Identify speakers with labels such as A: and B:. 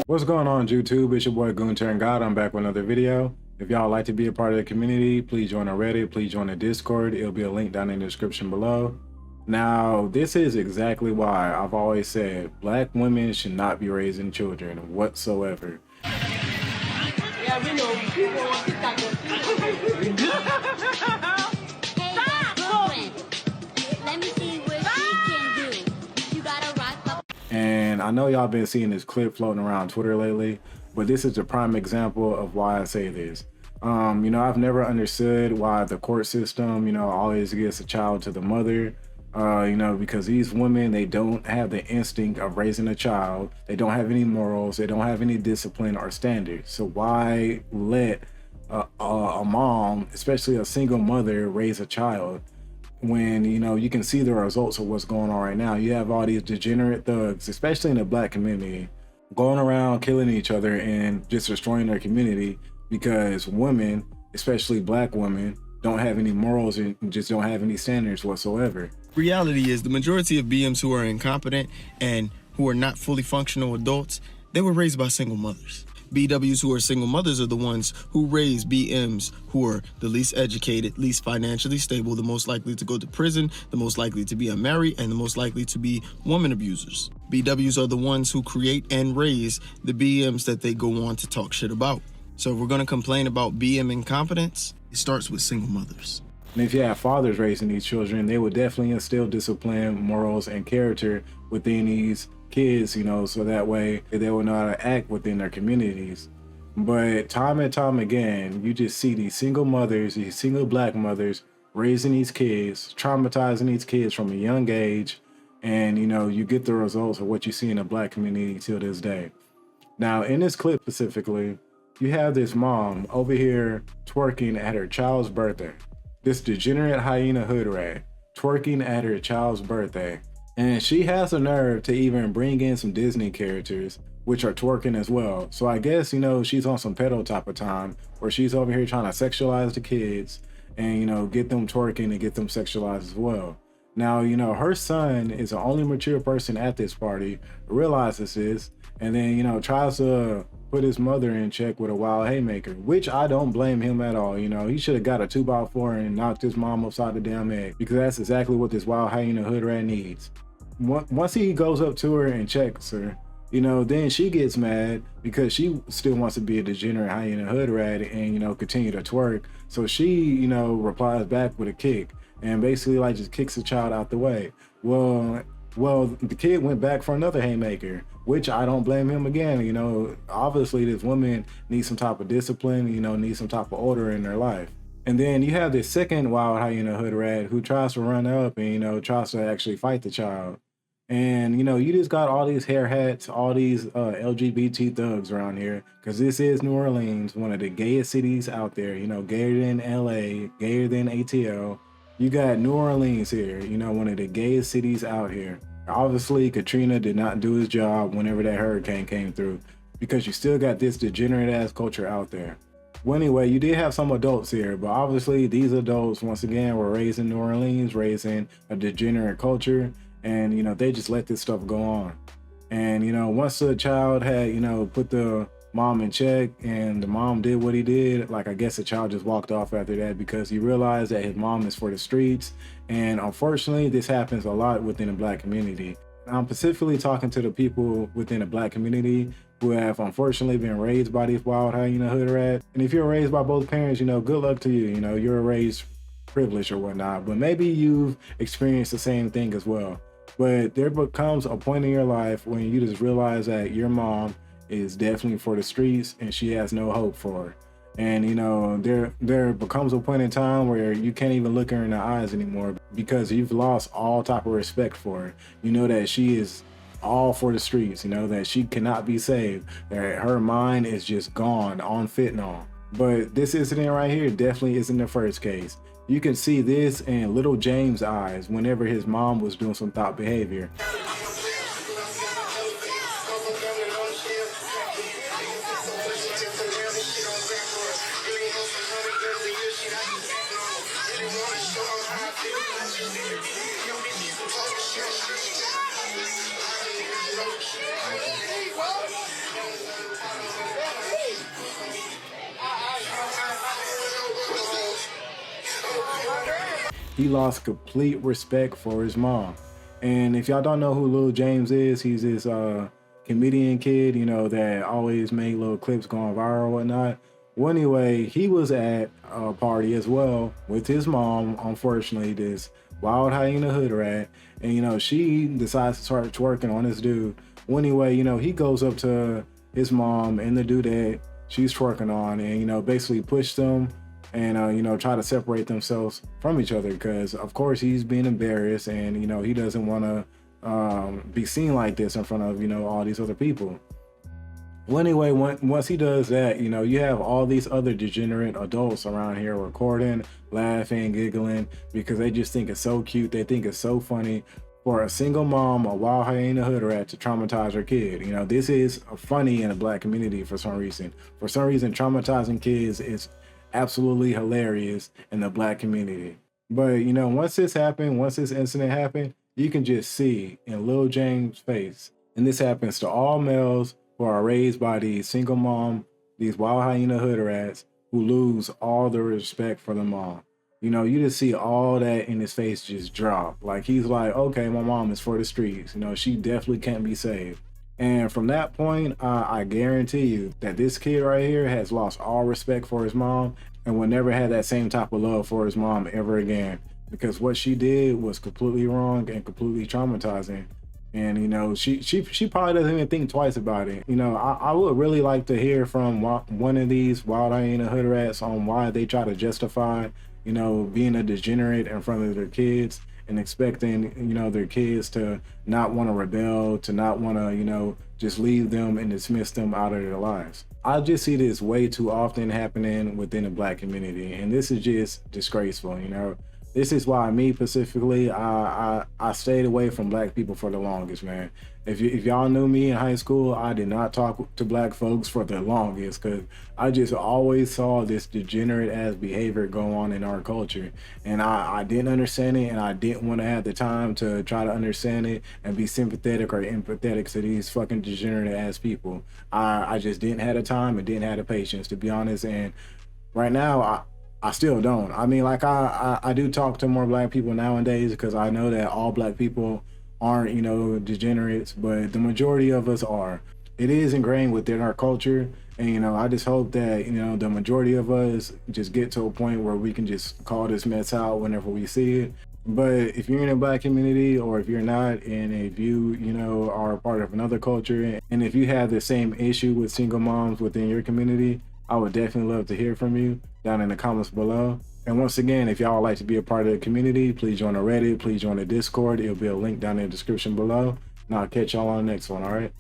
A: What's going on, YouTube? It's your boy Gunter and God. I'm back with another video. If y'all like to be a part of the community, please join the Reddit, please join the Discord. It'll be a link down in the description below. Now, this is exactly why I've always said black women should not be raising children whatsoever.
B: Yeah, we know. Let me see what she can do. You gotta rock up.
A: And I know y'all been seeing this clip floating around Twitter lately, but this is a prime example of why I say this. I've never understood why the court system, always gives a child to the mother. Because these women, they don't have the instinct of raising a child. They don't have any morals. They don't have any discipline or standards. So why let a mom, especially a single mother, raise a child when, you can see the results of what's going on right now? You have all these degenerate thugs, especially in the black community, going around killing each other and just destroying their community because women, especially black women, don't have any morals and just don't have any standards whatsoever.
C: Reality is the majority of BMs who are incompetent and who are not fully functional adults, they were raised by single mothers. BWs who are single mothers are the ones who raise BMs who are the least educated, least financially stable, the most likely to go to prison, the most likely to be unmarried, and the most likely to be woman abusers. BWs are the ones who create and raise the BMs that they go on to talk shit about. So if we're gonna complain about BM incompetence, it starts with single mothers.
A: And if you have fathers raising these children, they would definitely instill discipline, morals, and character within these kids, so that way they will know how to act within their communities. But time and time again, you just see these single mothers, these single black mothers raising these kids, traumatizing these kids from a young age. And, you get the results of what you see in the black community till this day. Now, in this clip specifically, you have this mom over here twerking at her child's birthday. This degenerate hyena hood rat twerking at her child's birthday. And she has the nerve to even bring in some Disney characters, which are twerking as well. So I guess, she's on some pedo type of time where she's over here trying to sexualize the kids and, get them twerking and get them sexualized as well. Now, her son is the only mature person at this party, realizes this, and then, tries to put his mother in check with a wild haymaker, which I don't blame him at all. He should have got a 2x4 and knocked his mom upside the damn head, because that's exactly what this wild hyena hood rat needs. Once he goes up to her and checks her, then she gets mad because she still wants to be a degenerate hyena hood rat and, continue to twerk. So she, replies back with a kick and basically just kicks the child out the way. Well, the kid went back for another haymaker, which I don't blame him again. Obviously this woman needs some type of discipline, needs some type of order in their life. And then you have this second wild hyena hood rat who tries to run up and, tries to actually fight the child. And, you just got all these hair hats, all these LGBT thugs around here, because this is New Orleans, one of the gayest cities out there, gayer than LA, gayer than ATL. You got New Orleans here, one of the gayest cities out here. Obviously, Katrina did not do his job whenever that hurricane came through, because you still got this degenerate ass culture out there. Well, anyway, you did have some adults here, but obviously these adults, once again, were raised in New Orleans, raising a degenerate culture, and, they just let this stuff go on. And, once the child had, put the mom in check and the mom did what he did, I guess the child just walked off after that because he realized that his mom is for the streets. And unfortunately, this happens a lot within the black community. I'm specifically talking to the people within the black community who have unfortunately been raised by these wild hyena hood rat. And if you're raised by both parents, good luck to you. You're raised privileged or whatnot, but maybe you've experienced the same thing as well. But there becomes a point in your life when you just realize that your mom is definitely for the streets and she has no hope for her. And there becomes a point in time where you can't even look her in the eyes anymore because you've lost all type of respect for her. That she is all for the streets, that she cannot be saved, that her mind is just gone on fentanyl. But this incident right here definitely isn't the first case. You can see this in little James' eyes whenever his mom was doing some thought behavior. he lost complete respect for his mom. And if y'all don't know who Lil James is, he's this comedian kid, you know, that always made little clips going viral and whatnot. Well, anyway, he was at a party as well with his mom, unfortunately, this wild hyena hood rat. And, you know, she decides to start twerking on this dude. Well, anyway, you know, he goes up to his mom and the dude that she's twerking on and, you know, basically push them and, you know, try to separate themselves from each other because, of course, he's being embarrassed and, you know, he doesn't want to be seen like this in front of, you know, all these other people. Well, anyway, once he does that, you know, you have all these other degenerate adults around here recording, laughing, giggling, because they just think it's so cute. They think it's so funny for a single mom, a wild hyena hood rat, to traumatize her kid. You know, this is funny in the Black community for some reason. For some reason, traumatizing kids is absolutely hilarious in the Black community. But, you know, once this incident happened, you can just see in Lil James' face, and this happens to all males who are raised by these single mom, these wild hyena hood rats who lose all the respect for the mom. You know, you just see all that in his face just drop. Like, he's like, okay, my mom is for the streets. You know, she definitely can't be saved. And from that point, I guarantee you that this kid right here has lost all respect for his mom and will never have that same type of love for his mom ever again. Because what she did was completely wrong and completely traumatizing. And, you know, she probably doesn't even think twice about it. You know, I would really like to hear from one of these wild hyena hood rats on why they try to justify, you know, being a degenerate in front of their kids and expecting, you know, their kids to not want to rebel, to not want to, you know, just leave them and dismiss them out of their lives. I just see this way too often happening within the Black community. And this is just disgraceful, you know. This is why me specifically, I stayed away from Black people for the longest, man. If y'all knew me in high school, I did not talk to Black folks for the longest because I just always saw this degenerate ass behavior go on in our culture. And I didn't understand it, and I didn't want to have the time to try to understand it and be sympathetic or empathetic to these fucking degenerate ass people. I just didn't have the time and didn't have the patience, to be honest. And right now, I still don't. I mean, like, I do talk to more Black people nowadays because I know that all Black people aren't, you know, degenerates, but the majority of us are. It is ingrained within our culture, and, you know, I just hope that, you know, the majority of us just get to a point where we can just call this mess out whenever we see it. But if you're in a Black community, or if you're not, and if you know, are a part of another culture, and if you have the same issue with single moms within your community, I would definitely love to hear from you down in the comments below. And once again, if y'all would like to be a part of the community, please join the Reddit, please join the Discord. It'll be a link down in the description below. And I'll catch y'all on the next one, all right?